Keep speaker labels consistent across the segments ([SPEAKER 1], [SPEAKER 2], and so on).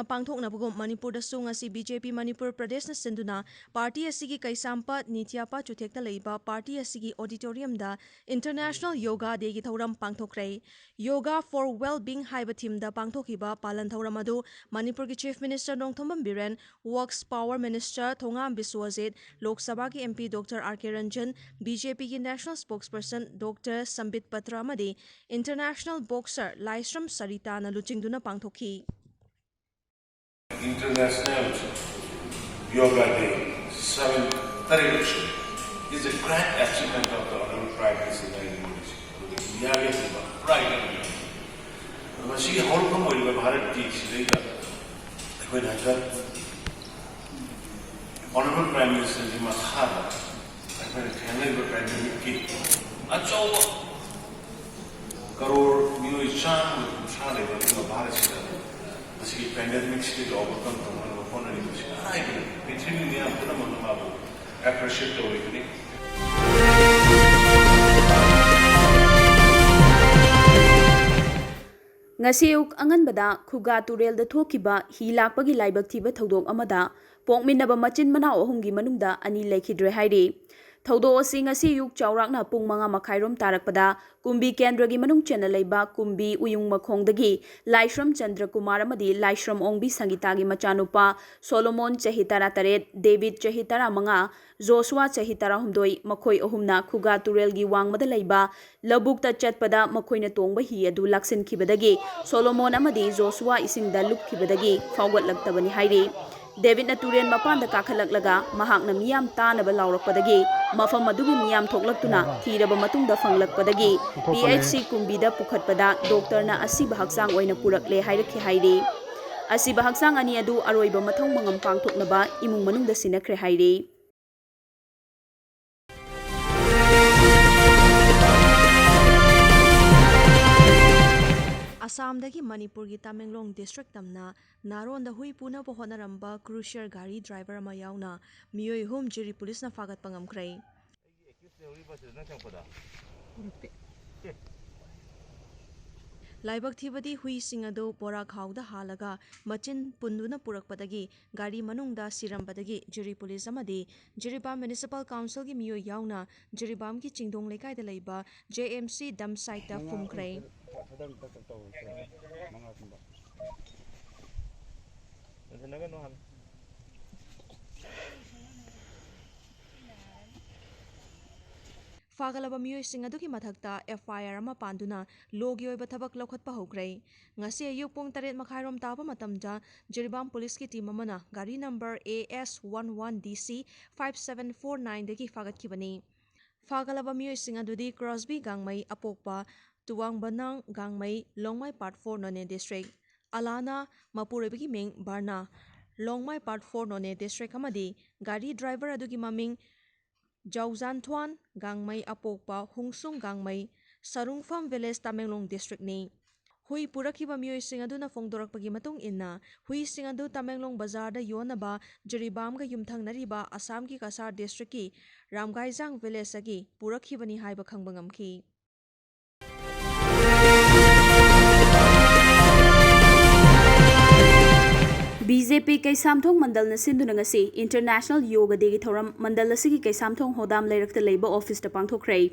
[SPEAKER 1] पांगथोकनाबगुम मणिपुर दसुंग बीजेपी मणिपुर प्रदेश न सिंधुना पार्टी असगी कैसामपत नित्यापा चुथेक्ता लेबा पार्टी असगी ऑडिटोरियम दा इंटरनेशनल योगा डे की थौरम पांगथोक्रे योगा फॉर वेल बीइंग हाइबा थीम दा पांगथोकिबा पालन थौरम अदु मणिपुर की chief minister Nongthombam Biren works power minister Thongam Biswajit Lok Sabha की MP doctor R K. Ranjan BJP की national spokesperson doctor Sambit Patra अमदी इंटरनेशनल बॉक्सर लाइस्रम सरिता न लुचिंगदुना पांगथोकी
[SPEAKER 2] International Yoga Day 7th celebration is a grand achievement of the Honorable Prime Minister Narendra Modi. Pride. Masi whole from where Bharat teach later. When I got Honorable Prime Minister ji Mathara, I went to Honorable Prime Minister ki achawa crore new chan chale but Bharat se the pandemic still overcome from one of the I between the Ampuna appreciate the way.
[SPEAKER 3] Ngasiuk anganbada khuga turel da thokiba hi lakpagi laibak thiba thodok amada pokminaba machin mana ohumgi manungda ani lekhidre hairi thodo asing asi yuk chawrakna pung manga makhairom tarakpada kumbi kendragi manung chena leiba kumbi uyung makhongdagi laishram chandra kumar amadi laishram ongbi sangitagi machanupa solomon chahitara taret david chahitara manga joshua chahitara humdoi makhoi ohumna khuga turelgi wangmada leiba labukta chatpada makhoina tongba hi adu laksin khibadagi solomon amadi joshua isingda lupkhibadagi fawgat laktabani hairi David na turen mapanda kakhalaglaga mahakna miyam tanaba laurakpadagi mafam adugi miyam thoklaktuna thiraba matungda fanglakpadagi PHC kumbida pukhatpada doctor na asiba haksang oina purakle hairakhi hairi asiba haksang ani adu aroiba mathong mangam pangthoknaba imung manungda sinakre hairi
[SPEAKER 1] Assam dagi Manipur gi Tamenglong district tamna naron da hui puna bo honaramba cruiser gari driver ama yauna miyoi hum jiri police na fagat pangam krai Laibak thibadi hui singado pora khawda halaga machin punduna purakpadagi gari manungda sirambadagi jiri police amadi Jiribam municipal council gi miyoi yauna Jiribam ki chingdong lekai da leiba JMC dam site da fumkrai Fagalaba miyoi sing aduki mathakta FIR ama panduna logi oiba thabak lokhatpa hokrai ngasi ayuk pung 8 makhairom taba matamda Jiribam police ki team amana gari number AS11DC 5749 dagi fagat kibani Fagalaba miyoi sing adudi Crosby gangmai apokpa Tuwang Banang gangmai Longmai part 4 None district Alana Mapurabigi ming Barna Longmai part 4 None district amadi gari driver adugi maming Jauzan Thuan gangmai apokpa Hungsung gangmai Sarungfam village Tamenglong district ni Hui purakiba miyoi sing aduna fongdorakpagi matung inna hui sing adu Tamenglong bazar da yonaba Jiribam ga yumthang nariba Assam ki Kasar district ki Ramgaijang village agi purakibani haiba khangbangamki
[SPEAKER 3] BJP Kaisamthong Mandal na sinduna ngasi International Yoga Day gi thoram mandal asigi Kaisamthong hodam leirakta leiba office ta pangthokrai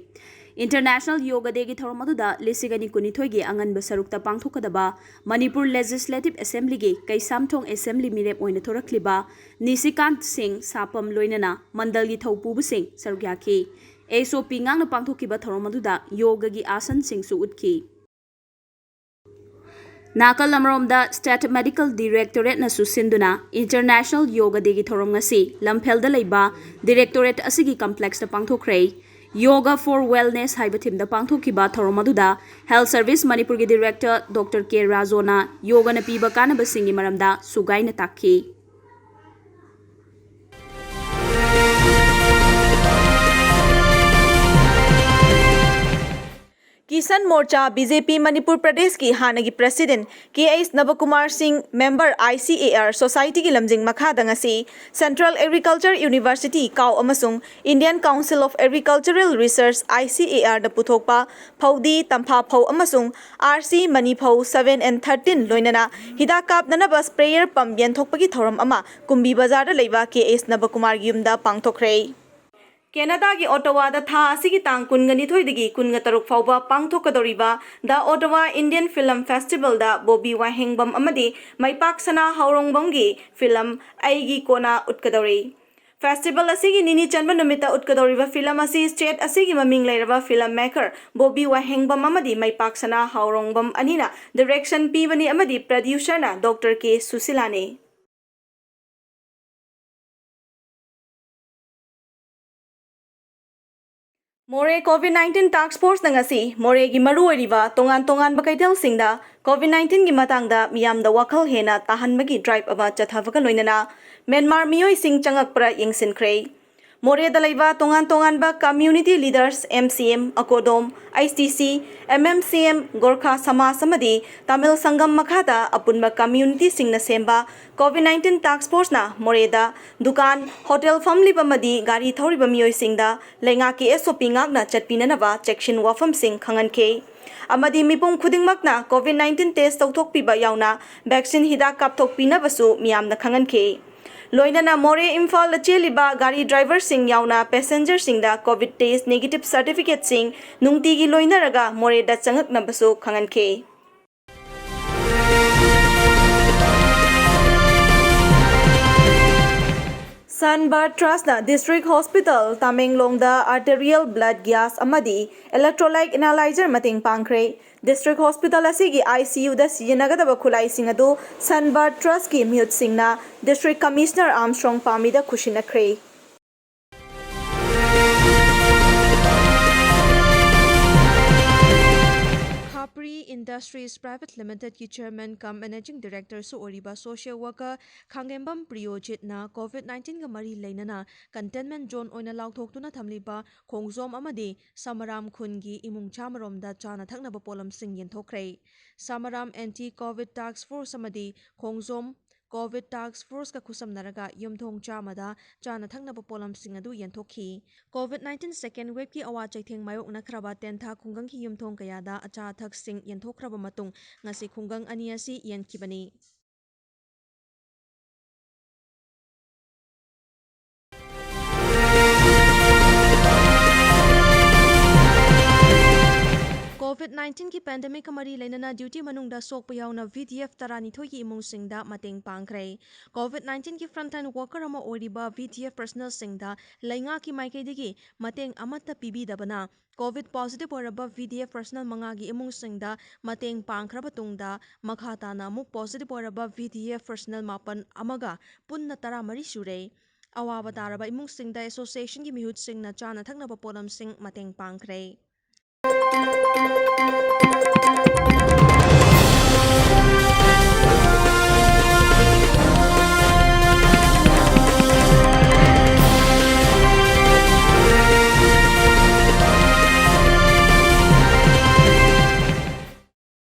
[SPEAKER 3] International Yoga Day gi thoram aduda lisigani kunithoi gi angan ba sarukta pangthokadaba Manipur Legislative Assembly gi Kaisamthong Assembly mirep oina thorakliba Nisikant Singh Sapam loinana mandal gi thaupubu sing sarukyaki SOP ngang na pangthokiba thoram aduda yoga gi asan sing su utki Nakal Amromda State Medical Directorate na susinduna International Yoga Day gi thorom ngasi Lamphel da leiba Directorate asigi complex ta pangthokrai Yoga for Wellness haiba thim da pangthokiba thorom aduda Health Service Manipur gi Director Dr. K. Razona yoga na piba kanaba singi maramda sugai na takhi
[SPEAKER 4] किसान मोर्चा BJP Manipur प्रदेश की हानगी president K S. Nabakumar Singh member ICAR society की लमजिंग मखादंगसी central agriculture university काउ अमसुंग Indian council of agricultural research ICAR द पुथोकपा फौदी तंफा फौ अमसुंग RC मनी फौ 7 and 13 लोइनना हिदा कापननबा स्प्रेयर पंप येंथोकपगी थौरम अमा कुंबी बाजार लेबा के.एस. नवकुमार युमदा पांगथोखरे कैनाडा की ओटावा था तांग कुनगनिथोइदगी कुनग तरुक फाउबा पांगथोकदोरिबा the Ottawa Indian film festival दा बॉबी वाहेंगबम अमदी माइपाक सना हाउरोंगबम फिल्म आईगी कोना उटकदोरी फेस्टिवल असिगी निनी चंबा नुमिता उटकदोरिबा फिल्म असी स्टेट असिगी ममिंग लेरबा फिल्म मेकर बॉबी वाहेंगबम अमदी माइपाक सना हाउरोंगबम अनिना डायरेक्शन पीबनी अमदी प्रोड्यूसर ना डॉक्टर के सुशीलाने मोरे कोविड-19 टास्क फोर्स नंगसी मोरे की मरुओरिबा तोंगान बकैथल सिंगदा कोविड-19 की मतंगदा मियामदा वखल हेना ताहनबगी ड्राइव अमा चथावगा लोइनना म्यांमार मियोय सिंग चंगकप्रा यंगसिनख्रे मोरेदा लैबा तोंगान कम्युनिटी लीडर्स MCM अकोदोम ICC MMCM गोरखा समाज समदि तमिल संगम मखादा अपुनबा कम्युनिटी सिंगना सेंबा कोविड-19 टास्क फोर्स ना मोरेदा दुकान होटल फमलिबा मदि गाड़ी थौरिबा मियोय सिंगदा लेंगा की SOP ngakna chatpinanaba चेक्सिन वाफम सिंग खंगनखे अमदि मिपुम खुदिंगमकना कोविड-19 टेस्ट तौथोकपिबा यावना वैक्सीन हिदाक कापथोकपिनबसु मियामना खंगनखे लोइनना मोरे इम्फाल चेलिबा गाड़ी ड्राइवर सिंग यावना पैसेंजर सिंगदा कोविड टेस्ट नेगेटिव सर्टिफिकेट सिंग नुंगतिगी लोइनरगा मोरेदा चंगकनबसु खंगनखे Sunbird Trust na District Hospital Tamenglongda arterial blood gas amadi electrolyte analyzer mating pangkre District Hospital asigi ICU da sijinagadaba khulai sing adu Sunbird Trust ki mute singna District Commissioner Armstrong Pamida khushinakhre
[SPEAKER 1] Capri Industries Private Limited की chairman cum managing director सु ओरिबा social worker Khangembam प्रियोजित ना कोविड-19 का मरी लेनना containment zone ओइना लाउथोक्तुना थमलिबा खोंगजोम अमदी समराम खुनगी इमुंग चामरोमदा चाना थकनबा पोलम सिंग येंथोखरे समराम एंटी कोविड टास्क फोर्स अमदी खोंगजोम कोविड टास्क फोर्स का खुसमनरगा युमथोंग चामदा चाना थकनबा पोलम सिंग अदु येंथोखी कोविड-19 सेकेंड वेव की अवा चैथेंग मायोकनखरबा तेंथा खुंगंग की युमथोंग कयादा अचा अथक सिंग येंथोखरबा मतुंग ngasi खुंगंग अनि asi येंखिबनी कोविड-19 की पैंडेमिक मरी लेनना ड्यूटी मनुंगदा सोकप यावना VDF तरानिथोई की इमुंग सिंगदा मतेंग पांगख्रे कोविड-19 की फ्रंटलाइन वर्कर अमा ओरिबा VDF पर्सनल सिंगदा लैंगा की माइकेदिगी मतेंग अमत्ता पीबीदबना कोविड पॉजिटिव ओरबा VDF पर्सनल मंगागी इमुंग सिंगदा मतेंग पांगख्रबा तुंगदा मखाताना मुक पॉजिटिव ओरबा VDF पर्सनल मापन अमगा पुन्ना तरा मरी सुरे अवाबा तारबा इमुंग सिंगदा एसोसिएशन की मिहुत सिंगना चाना थकनबा पोलम सिंग मतेंग पांगख्रे